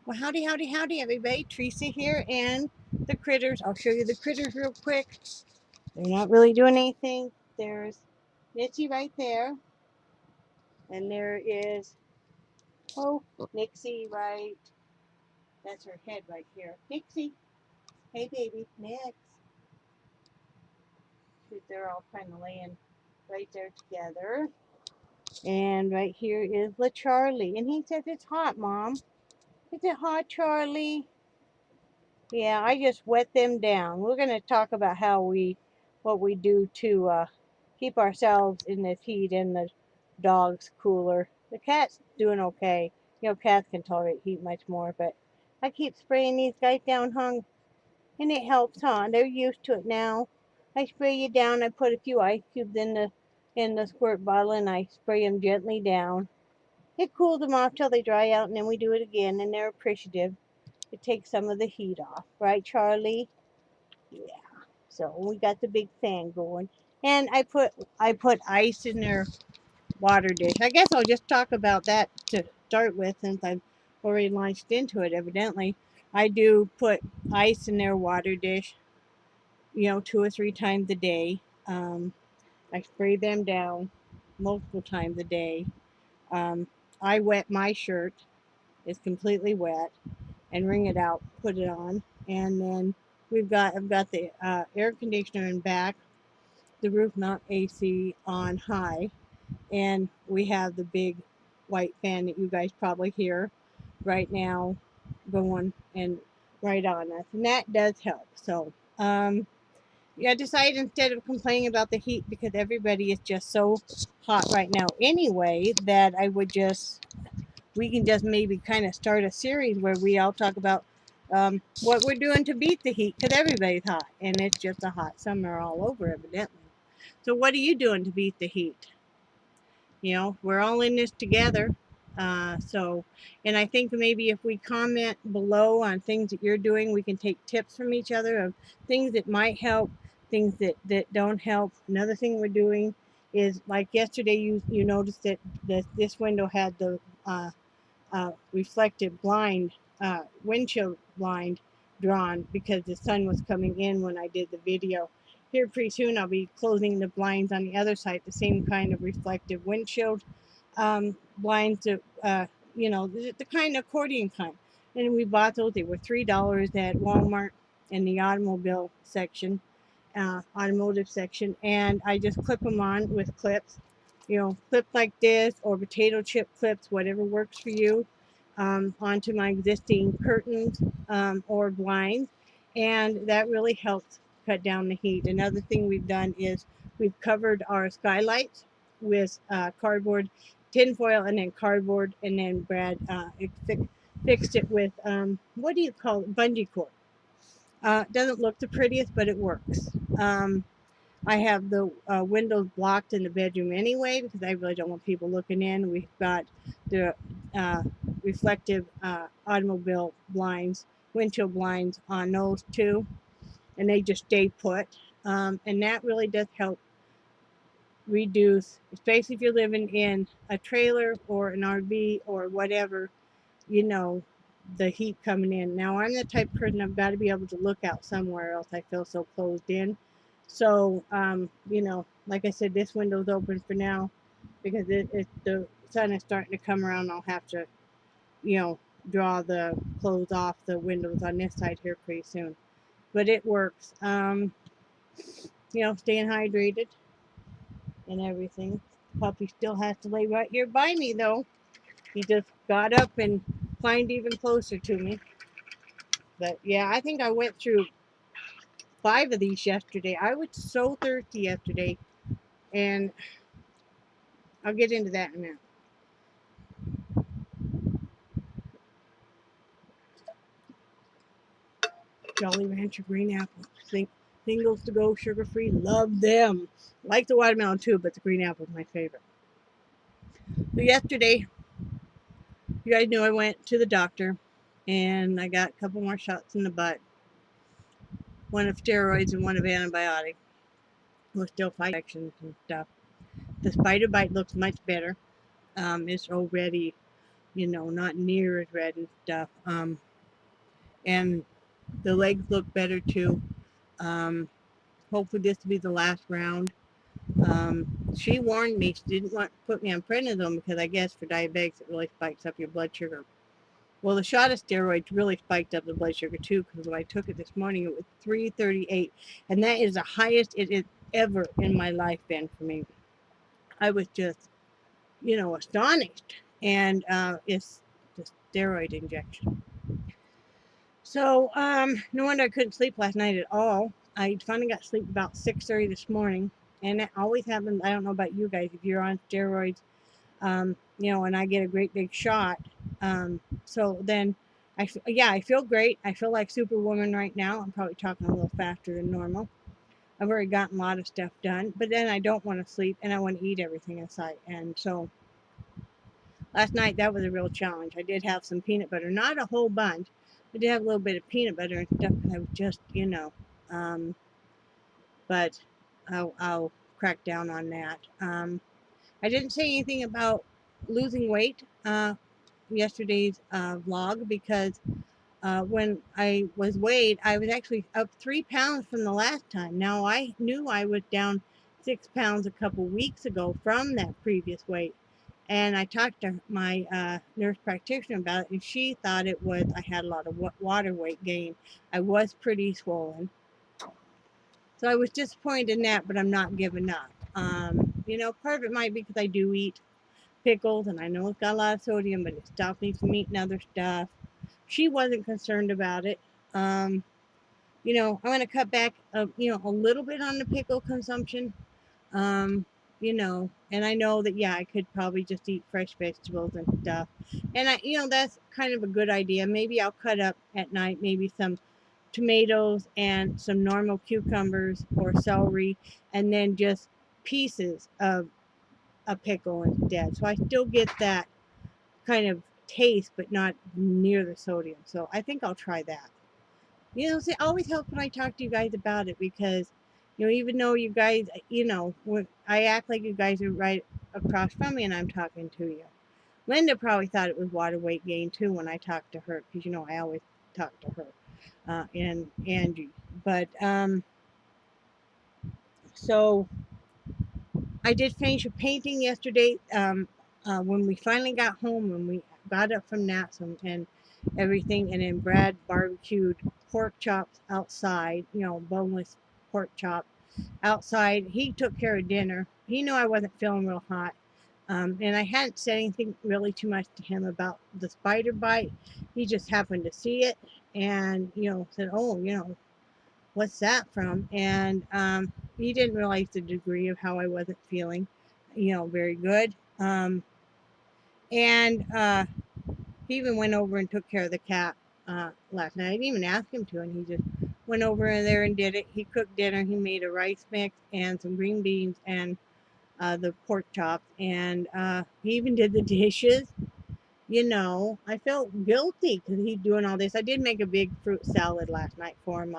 Well, howdy, howdy, howdy, everybody. Teresa here, and the critters. I'll show you the critters real quick. They're not really doing anything. There's Mitzi right there, and there is, oh, Nixie right. That's her head right here. Nixie, hey baby, next. They're all kind of laying right there together. And right here is LaCharlie, and he says it's hot, Mom. Is it hot, Charlie? Yeah, I just wet them down. We're going to talk about what we do to keep ourselves in this heat and the dog's cooler. The cat's doing okay. You know, cats can tolerate heat much more, but I keep spraying these guys down, hung, and it helps, huh? They're used to it now. I spray you down. I put a few ice cubes in the squirt bottle, and I spray them gently down. It cools them off till they dry out, and then we do it again, and they're appreciative. It takes some of the heat off, right, Charlie? Yeah. So we got the big fan going, and I put ice in their water dish. I guess I'll just talk about that to start with, since I've already launched into it. Evidently, I do put ice in their water dish, you know, 2 or 3 times a day. I spray them down multiple times a day. Um, I wet my shirt; it's completely wet, and wring it out, put it on, and then I've got the air conditioner in back, the roof mount AC on high, and we have the big white fan that you guys probably hear right now going and right on us, and that does help. So yeah, I decided, instead of complaining about the heat, because everybody is just so hot right now anyway, that we can just maybe kind of start a series where we all talk about what we're doing to beat the heat, because everybody's hot, and it's just a hot summer all over, evidently. So what are you doing to beat the heat? You know, we're all in this together. And I think maybe if we comment below on things that you're doing, we can take tips from each other of things that might help, things that don't help. Another thing we're doing is, like yesterday, you noticed that this window had the reflective blind, windshield blind drawn, because the sun was coming in when I did the video. Here pretty soon I'll be closing the blinds on the other side, the same kind of reflective windshield blinds, you know, the kind of accordion kind. And we bought those. They were $3 at Walmart in the automotive section, and I just clip them on with clips. You know, clip like this, or potato chip clips, whatever works for you, onto my existing curtains or blinds, and that really helps cut down the heat. Another thing we've done is we've covered our skylights with cardboard, tinfoil, and then cardboard, and then Brad fixed it with what do you call it? Bungee cord. Doesn't look the prettiest, but it works. I have the windows blocked in the bedroom anyway, because I really don't want people looking in. We've got the uh, reflective automobile blinds, windshield blinds on those too, and they just stay put. And that really does help reduce, especially if you're living in a trailer or an RV or whatever, you know, the heat coming in. Now, I'm the type of person, I've got to be able to look out somewhere, else I feel so closed in. So, you know, like I said, this window's open for now, because the sun is starting to come around. I'll have to, you know, draw the clothes off the windows on this side here pretty soon. But it works. You know, staying hydrated and everything. Puppy still has to lay right here by me, though. He just got up and climbed even closer to me. But yeah, I think I went through 5 of these yesterday. I was so thirsty yesterday, and I'll get into that in a minute. Jolly Rancher green apples. Singles to go, sugar free. Love them. Like the watermelon too, but the green apple is my favorite. So yesterday, you guys know I went to the doctor, and I got a couple more shots in the butt. One of steroids and one of antibiotic. We're still fighting infections and stuff. The spider bite looks much better. It's already you know, not near as red and stuff. And the legs look better too. Um, hopefully this will be the last round. She warned me she didn't want to put me on prednisone because I guess for diabetics it really spikes up your blood sugar. Well, the shot of steroids really spiked up the blood sugar too because when I took it this morning it was 338, and that is the highest it has ever in my life been for me. I was just, you know, astonished, and it's the steroid injection. So, no wonder I couldn't sleep last night at all. I finally got sleep about 6:30 this morning, and that always happens. I don't know about you guys if you're on steroids, you know, and I get a great big shot. So then, yeah, I feel great. I feel like Superwoman right now. I'm probably talking a little faster than normal. I've already gotten a lot of stuff done, but then I don't want to sleep and I want to eat everything in sight. And so last night that was a real challenge. I did have some peanut butter, not a whole bunch. I did have a little bit of peanut butter and stuff, and I was just, you know, um, but I'll crack down on that. I didn't say anything about losing weight yesterday's vlog because when I was weighed, I was actually up 3 pounds from the last time. Now I knew I was down 6 pounds a couple weeks ago from that previous weight. And I talked to my nurse practitioner about it, and she thought it was I had a lot of water weight gain. I was pretty swollen. So I was disappointed in that, but I'm not giving up. You know, part of it might be because I do eat pickles, and I know it's got a lot of sodium, but it stops me from eating other stuff. She wasn't concerned about it. Um, you know, I'm going to cut back, you know, a little bit on the pickle consumption. Um, you know, and I know that, yeah, I could probably just eat fresh vegetables and stuff. And you know, that's kind of a good idea. Maybe I'll cut up at night, maybe some tomatoes and some normal cucumbers or celery, and then just pieces of a pickle instead. So I still get that kind of taste, but not near the sodium. So I think I'll try that. You know, it always helps when I talk to you guys about it because, you know, even though you guys, you know, I act like you guys are right across from me and I'm talking to you. Linda probably thought it was water weight gain too when I talked to her because, you know, I always talk to her and Angie. But so I did finish a painting yesterday when we finally got home, when we got up from naps and everything, and then Brad barbecued pork chops outside, you know, boneless pork chop outside. He took care of dinner. He knew I wasn't feeling real hot. And I hadn't said anything really too much to him about the spider bite. He just happened to see it and, you know, said, oh, you know, what's that from? And he didn't realize the degree of how I wasn't feeling, you know, very good. And he even went over and took care of the cat last night. I didn't even ask him to, and he just went over there and did it. He cooked dinner. He made a rice mix and some green beans and the pork chops, and he even did the dishes. You know, I felt guilty because he's doing all this. I did make a big fruit salad last night for him.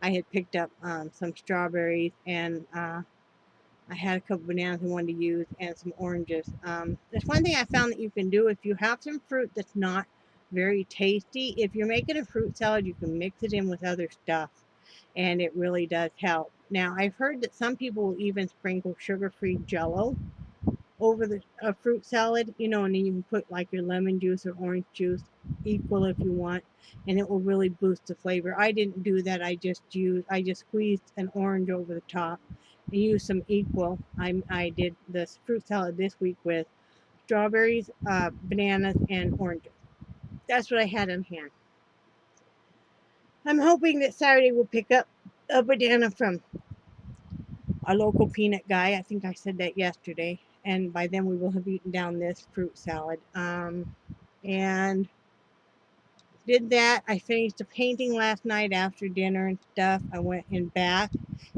I had picked up some strawberries and I had a couple bananas I wanted to use and some oranges. There's one thing I found that you can do if you have some fruit that's not very tasty. If you're making a fruit salad, you can mix it in with other stuff and it really does help. Now, I've heard that some people will even sprinkle sugar-free Jello over the fruit salad, you know, and then you can put like your lemon juice or orange juice equal if you want, and it will really boost the flavor. I didn't do that. I just squeezed an orange over the top and used some equal. I did this fruit salad this week with strawberries, bananas, and oranges. That's what I had on hand. I'm hoping that Saturday we'll pick up a banana from our local peanut guy. I think I said that yesterday. And by then we will have eaten down this fruit salad. And did that. I finished a painting last night after dinner and stuff. I went in back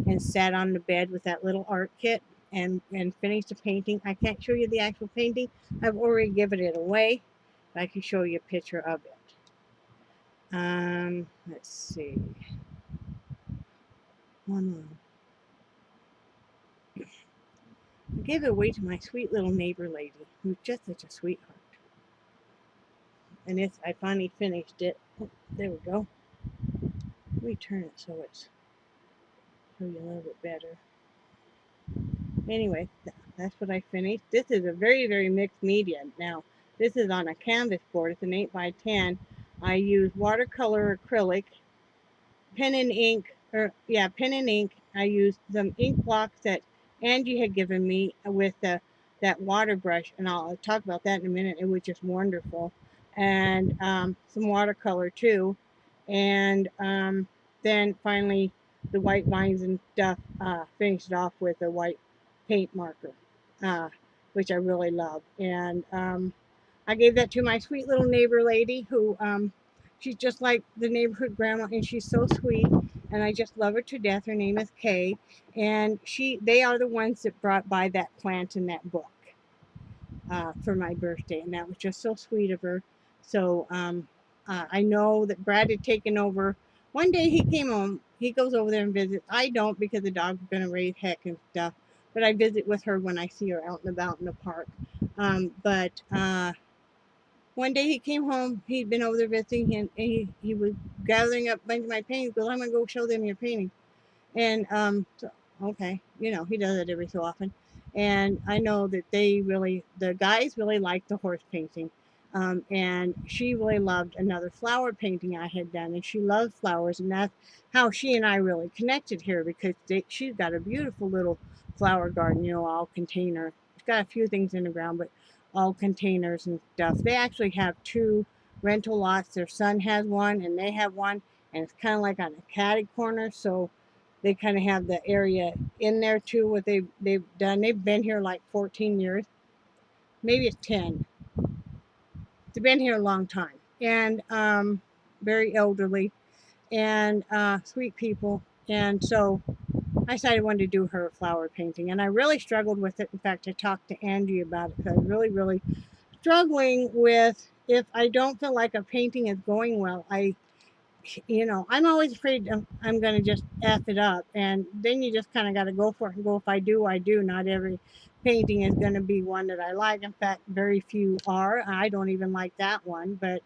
and sat on the bed with that little art kit and finished a painting. I can't show you the actual painting. I've already given it away. But I can show you a picture of it. Let's see. Hold on. I gave it away to my sweet little neighbor lady, who's just such a sweetheart. And it's, I finally finished it. Oh, there we go. Let me turn it so it's, so you a little bit better. Anyway, that's what I finished. This is a very, very mixed media. Now, this is on a canvas board. It's an 8x10. I use watercolor acrylic, pen and ink, pen and ink. I used some ink blocks that Angie had given me with that water brush, and I'll talk about that in a minute. It was just wonderful. And some watercolor too. And then finally the white vines and stuff, finished off with a white paint marker, uh, which I really love. And I gave that to my sweet little neighbor lady who, she's just like the neighborhood grandma, and she's so sweet, and I just love her to death. Her name is Kay, and they are the ones that brought by that plant in that book for my birthday, and that was just so sweet of her. So I know that Brad had taken over. One day he came home. He goes over there and visits. I don't, because the dog's gonna raise heck and stuff. But I visit with her when I see her out and about in the park. But one day he came home. He'd been over there visiting him, and he was gathering up a bunch of my paintings. He goes, I'm gonna go show them your painting. And so, okay, you know, he does it every so often. And I know that the guys really liked the horse painting. And she really loved another flower painting I had done. And she loves flowers. And that's how she and I really connected here, because she's got a beautiful little flower garden, you know, all container. She's got a few things in the ground, but all containers and stuff. They actually have two rental lots. Their son has one, and they have one. And it's kind of like on a catty corner. So they kind of have the area in there too. What they've done, they've been here like 14 years, maybe it's 10. They've been here a long time, and very elderly, and sweet people. And so I decided I wanted to do her flower painting, and I really struggled with it. In fact, I talked to Angie about it, because I was really, really struggling with, if I don't feel like a painting is going well, I'm always afraid I'm going to just F it up. And then you just kind of got to go for it and go. If I do, I do. Not every painting is going to be one that I like. In fact, very few are. I don't even like that one, but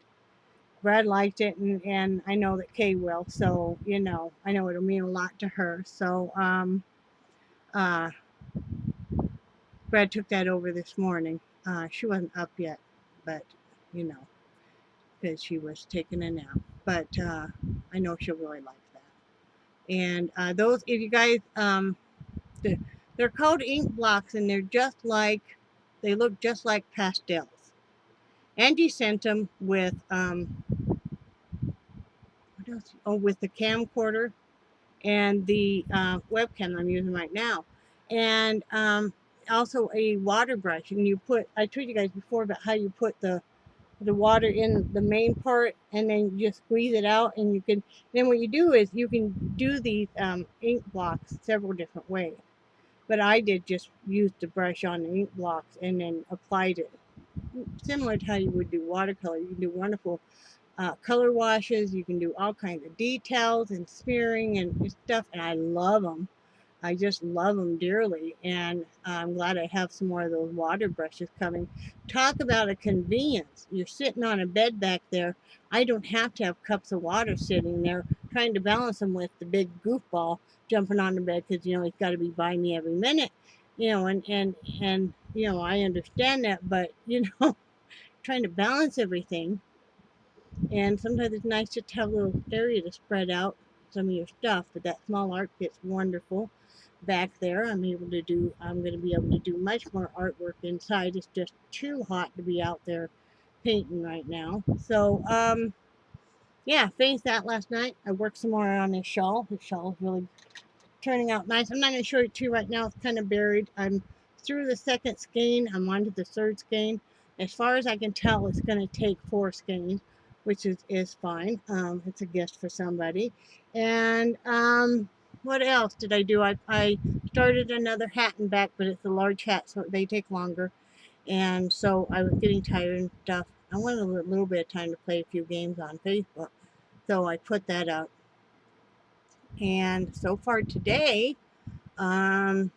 Brad liked it, and I know that Kay will. So, I know it'll mean a lot to her. So, uh, Brad took that over this morning. She wasn't up yet, but, you know, because she was taking a nap. But I know she'll really like that. And those, if you guys, they're called ink blocks, and they look just like pastels. Angie sent them with, what else? Oh, with the camcorder and the webcam I'm using right now. And also a water brush. And I told you guys before about how you put the water in the main part, and then you just squeeze it out, and then what you do is you can do these ink blocks several different ways. But I did just use the brush on the ink blocks and then applied it similar to how you would do watercolor. You can do wonderful color washes. You can do all kinds of details and smearing and stuff, and I love them. I just love them dearly, and I'm glad I have some more of those water brushes coming. Talk about a convenience. You're sitting on a bed back there. I don't have to have cups of water sitting there trying to balance them with the big goofball jumping on the bed, because, he's got to be by me every minute, and I understand that, but, trying to balance everything. And sometimes it's nice just to have a little area to spread out some of your stuff, but that small art kit's wonderful. Back there, I'm going to be able to do much more artwork inside. It's just too hot to be out there painting right now. So, yeah, finished that last night. I worked some more on this shawl. The shawl is really turning out nice. I'm not going to show it to you right now. It's kind of buried. I'm through the second skein. I'm on to the third skein. As far as I can tell, it's going to take 4 skeins, which is fine. It's a gift for somebody. And what else did I do? I started another hat and back, but it's a large hat, so they take longer. And so I was getting tired and stuff. I wanted a little bit of time to play a few games on Facebook. So I put that up. And so far today, even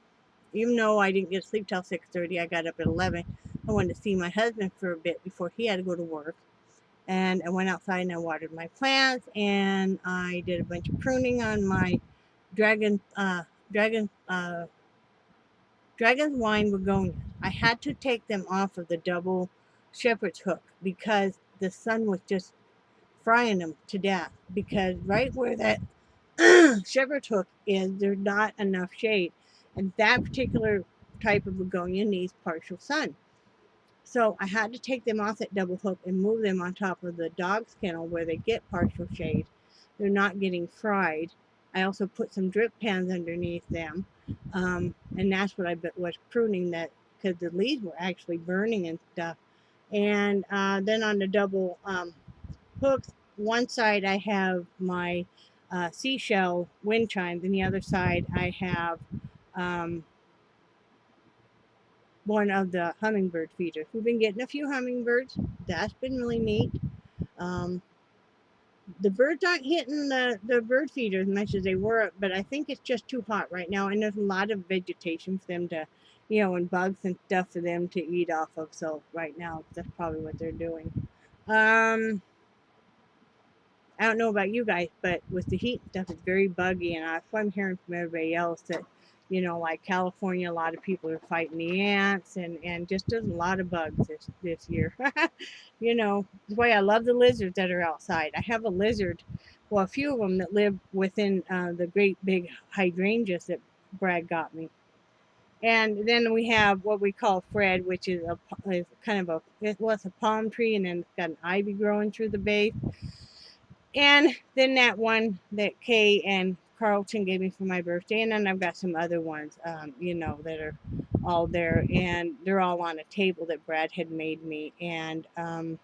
though I didn't get to sleep till 6:30, I got up at 11. I wanted to see my husband for a bit before he had to go to work. And I went outside and I watered my plants, and I did a bunch of pruning on my dragon, dragon, dragon's wine begonias. I had to take them off of the double shepherd's hook because the sun was just frying them to death. Because right where that shepherd's hook is, there's not enough shade, and that particular type of begonia needs partial sun. So I had to take them off that double hook and move them on top of the dog's kennel where they get partial shade. They're not getting fried. I also put some drip pans underneath them, and that's what I was pruning, that because the leaves were actually burning and stuff. And then on the double hooks, one side I have my seashell wind chimes, and the other side I have um, one of the hummingbird feeders. We've been getting a few hummingbirds. That's been really neat. Um, the birds aren't hitting the bird feeder as much as they were, but I think it's just too hot right now, and there's a lot of vegetation for them to, and bugs and stuff for them to eat off of. So right now, that's probably what they're doing. I don't know about you guys, but with the heat and stuff, it's very buggy, and that's what I'm hearing from everybody else, that, like California, a lot of people are fighting the ants, and just there's a lot of bugs this year. That's why I love the lizards that are outside. I have a lizard, well, a few of them that live within the great big hydrangeas that Brad got me. And then we have what we call Fred, which is kind of it's a palm tree, and then it's got an ivy growing through the base. And then that one that Kay and Carlton gave me for my birthday. And then I've got some other ones, that are all there. And they're all on a table that Brad had made me. And the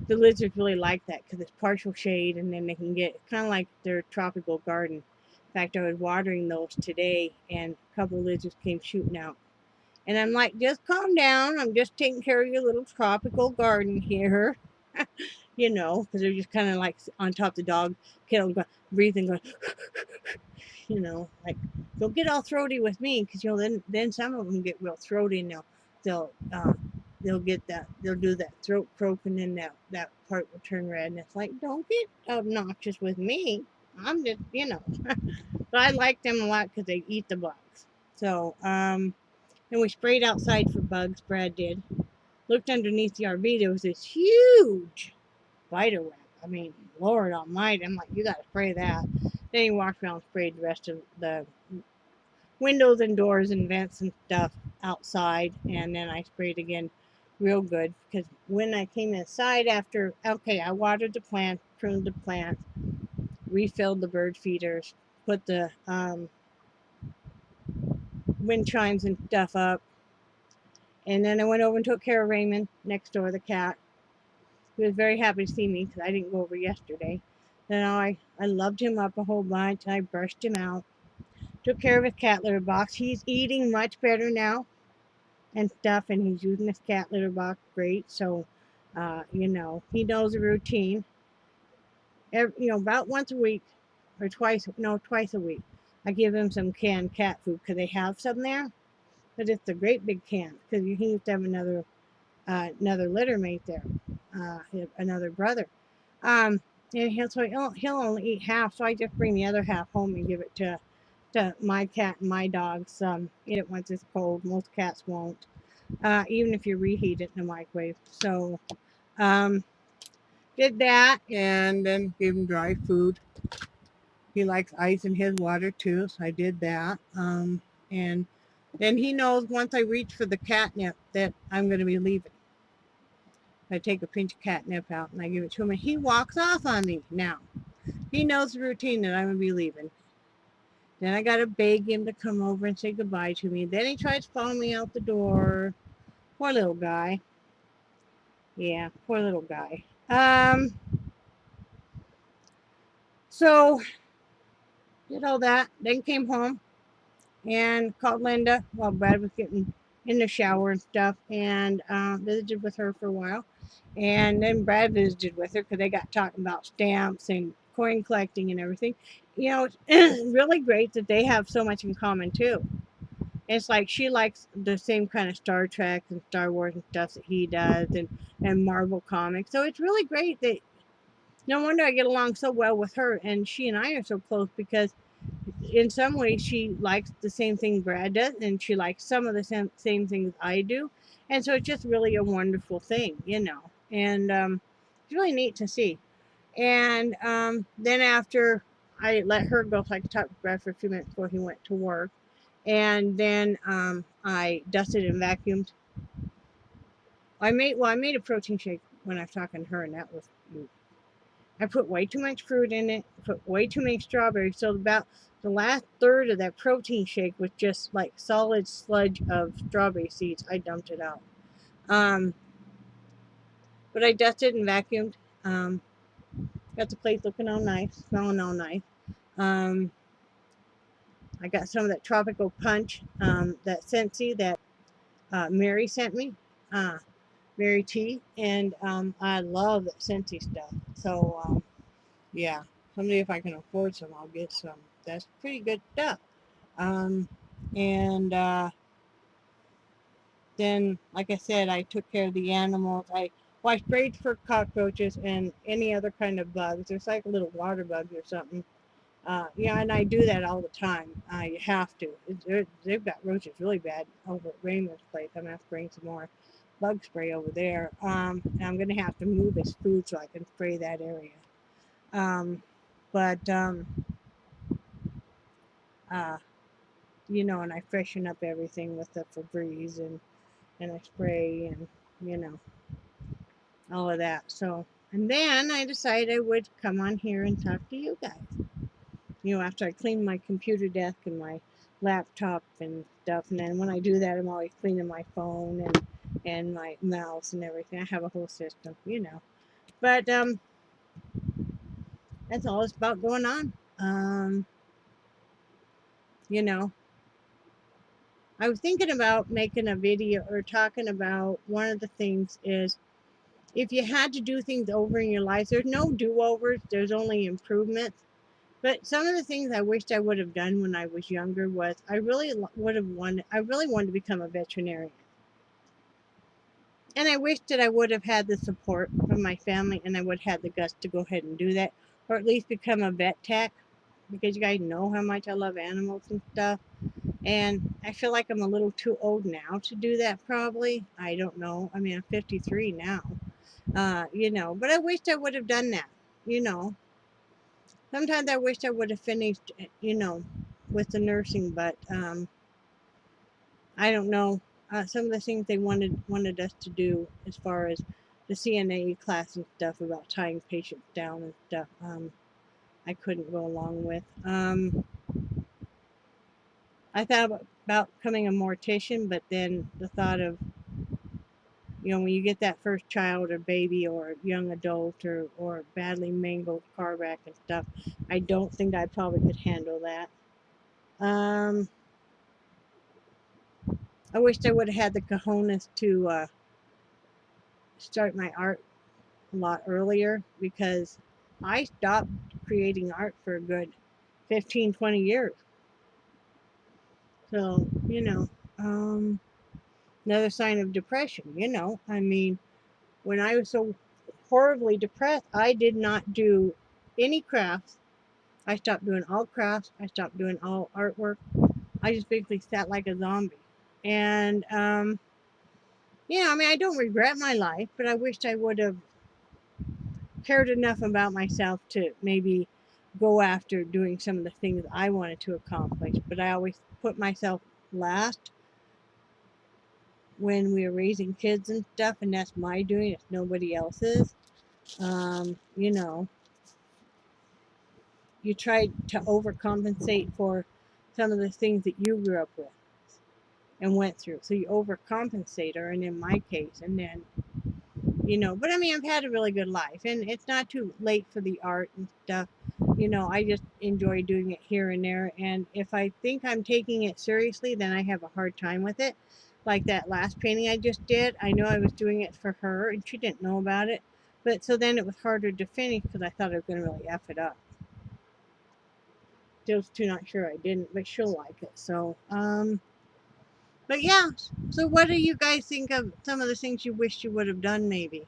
lizards really like that because it's partial shade. And then they can get kind of like their tropical garden. In fact, I was watering those today, and a couple of lizards came shooting out. And I'm like, just calm down. I'm just taking care of your little tropical garden here. Because they're just kind of like on top of the dog kennel, breathing, going, like, don't get all throaty with me, because then some of them get real throaty, and they'll get that, they'll do that throat croak, and then that part will turn red, and it's like, don't get obnoxious with me. I'm just, but I like them a lot because they eat the bugs. So, and we sprayed outside for bugs. Brad did. Looked underneath the RV. There was this huge spider web. I mean, Lord Almighty. I'm like, you got to spray that. Then he walked around and sprayed the rest of the windows and doors and vents and stuff outside. And then I sprayed again real good, because when I came inside I watered the plant, pruned the plant, refilled the bird feeders, put the wind chimes and stuff up. And then I went over and took care of Raymond next door, the cat. He was very happy to see me because I didn't go over yesterday. Then I loved him up a whole bunch, and I brushed him out. Took care of his cat litter box. He's eating much better now and stuff, and he's using his cat litter box great. So, he knows the routine. About once a week or twice a week, I give him some canned cat food because they have some there. But it's a great big can, because he used to have another litter mate there, another brother. And he'll only eat half, so I just bring the other half home and give it to my cat and my dogs. Eat it once it's cold. Most cats won't, even if you reheat it in the microwave. So, did that, and then gave him dry food. He likes ice in his water too, so I did that. And then he knows once I reach for the catnip that I'm going to be leaving. I take a pinch of catnip out and I give it to him, and he walks off on me now. He knows the routine that I'm going to be leaving. Then I got to beg him to come over and say goodbye to me. Then he tries to follow me out the door. Poor little guy. Yeah, poor little guy. So, did all that. Then came home and called Linda while Brad was getting in the shower and stuff, and visited with her for a while. And then Brad visited with her because they got talking about stamps and coin collecting and everything. It's really great that they have so much in common too. It's like she likes the same kind of Star Trek and Star Wars and stuff that he does, and Marvel comics. So it's really great that no wonder I get along so well with her, and she and I are so close because in some ways she likes the same thing Brad does, and she likes some of the same things I do, and so it's just really a wonderful thing, you know. And it's really neat to see. And then after I let her go, so I could talk to Brad for a few minutes before he went to work, and then I dusted and vacuumed. I made a protein shake when I was talking to her, and that was, I put way too much fruit in it, put way too many strawberries. So about the last third of that protein shake was just like solid sludge of strawberry seeds. I dumped it out. Um, but I dusted and vacuumed. Um, got the place looking all nice, smelling all nice. Um, I got some of that tropical punch, that Scentsy that Mary sent me, uh, Mary T, and I love that Scentsy stuff. So yeah, someday if I can afford some, I'll get some. That's pretty good stuff. Um, and then, like I said, I took care of the animals. I sprayed for cockroaches and any other kind of bugs. There's like little water bugs or something. Yeah, and I do that all the time. You have to. They've got roaches really bad over at Raymond's place. I'm gonna have to bring some more bug spray over there. And I'm gonna have to move his food so I can spray that area. But uh, you know, and I freshen up everything with the Febreze, and I spray, and you know, all of that. So, and then I decided I would come on here and talk to you guys. You know, after I clean my computer desk and my laptop and stuff, and then when I do that, I'm always cleaning my phone and my mouse and everything. I have a whole system, you know. But that's all it's about going on. You know, I was thinking about making a video or talking about one of the things is if you had to do things over in your life, there's no do-overs, there's only improvements. But some of the things I wished I would have done when I was younger was I really wanted to become a veterinarian. And I wish that I would have had the support from my family and I would have had the guts to go ahead and do that, or at least become a vet tech, because you guys know how much I love animals and stuff. And I feel like I'm a little too old now to do that, probably. I don't know. I mean, I'm 53 now. You know, but I wished I would have done that. You know, sometimes I wished I would have finished, you know, with the nursing, but I don't know. Some of the things they wanted us to do as far as the CNA class and stuff about tying patients down and stuff, I couldn't go along with. I thought about becoming a mortician, but then the thought of, you know, when you get that first child or baby or young adult or badly mangled car wreck and stuff, I don't think I probably could handle that. Um, I wished I would have had the cojones to start my art a lot earlier, because I stopped creating art for a good 15, 20 years. So, you know, another sign of depression, you know. I mean, when I was so horribly depressed, I did not do any crafts. I stopped doing all crafts. I stopped doing all artwork. I just basically sat like a zombie. And, yeah, I mean, I don't regret my life, but I wished I would have cared enough about myself to maybe go after doing some of the things I wanted to accomplish. But I always put myself last when we were raising kids and stuff, and that's my doing, it's nobody else's. You know, you try to overcompensate for some of the things that you grew up with and went through. So you overcompensate, or and in my case, and then, you know, but I mean, I've had a really good life, and it's not too late for the art and stuff. You know, I just enjoy doing it here and there, and if I think I'm taking it seriously, then I have a hard time with it. Like that last painting I just did, I know I was doing it for her, and she didn't know about it, but so then it was harder to finish because I thought I was going to really F it up. Still too not sure I didn't, but she'll like it. So, But yeah, so what do you guys think of some of the things you wish you would have done maybe?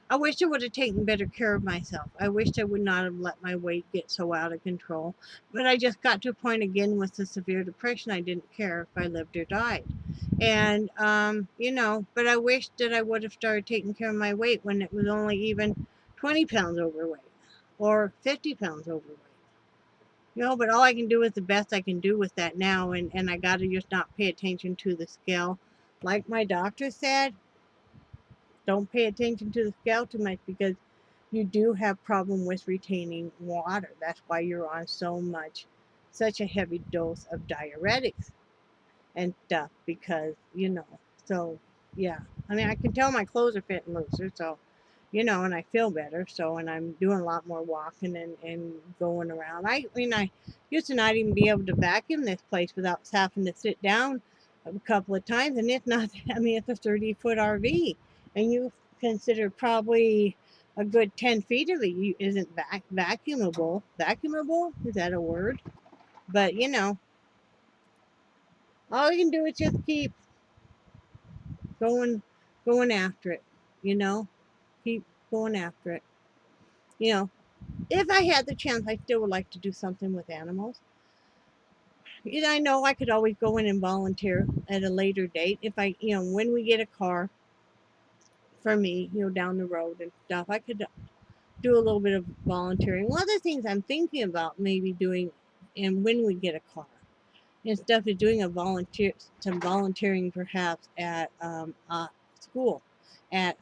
I wish I would have taken better care of myself. I wished I would not have let my weight get so out of control. But I just got to a point again with the severe depression. I didn't care if I lived or died. And, but I wish that I would have started taking care of my weight when it was only even 20 pounds overweight or 50 pounds overweight. But all I can do is the best I can do with that now. And I got to just not pay attention to the scale. Like my doctor said, don't pay attention to the scale too much because you do have problem with retaining water. That's why you're on such a heavy dose of diuretics and stuff because, so yeah. I mean, I can tell my clothes are fitting looser, so, and I feel better. So, and I'm doing a lot more walking and going around. I used to not even be able to vacuum this place without having to sit down a couple of times. And it's not, I mean, it's a 30-foot RV and you consider probably a good 10 feet of it isn't vacuumable. Vacuumable? Is that a word? But, all you can do is just keep going going after it, you know keep going after it. If I had the chance, I still would like to do something with animals. I know I could always go in and volunteer at a later date if I, when we get a car for me, down the road and stuff. I could do a little bit of volunteering. One of the things I'm thinking about maybe doing, and when we get a car and stuff, is doing some volunteering perhaps at school, at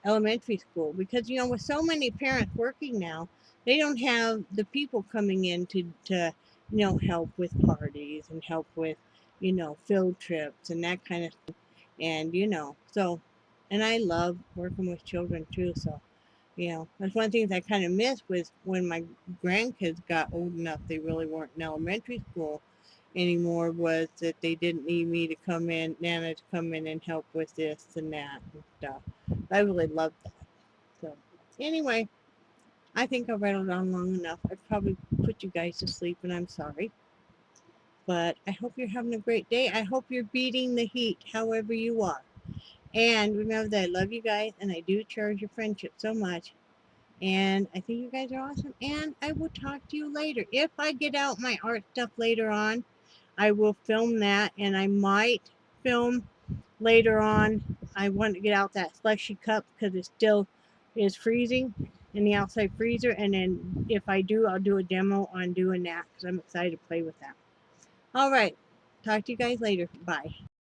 elementary school, because with so many parents working now, they don't have the people coming in to help with parties and help with field trips and that kind of thing. And so, and I love working with children too. So that's one of the things I kind of missed was when my grandkids got old enough, they really weren't in elementary school anymore, was that they didn't need me to come in, Nana to come in and help with this and that and stuff. I really loved that. So anyway, I think I rattled on long enough. I probably put you guys to sleep and I'm sorry. But I hope you're having a great day. I hope you're beating the heat however you are. And remember that I love you guys and I do cherish your friendship so much. And I think you guys are awesome. And I will talk to you later. If I get out my art stuff later on, I will film that. And I might film later on. I want to get out that slushy cup because it still is freezing in the outside freezer. And then if I do, I'll do a demo on doing that because I'm excited to play with that. All right. Talk to you guys later. Bye.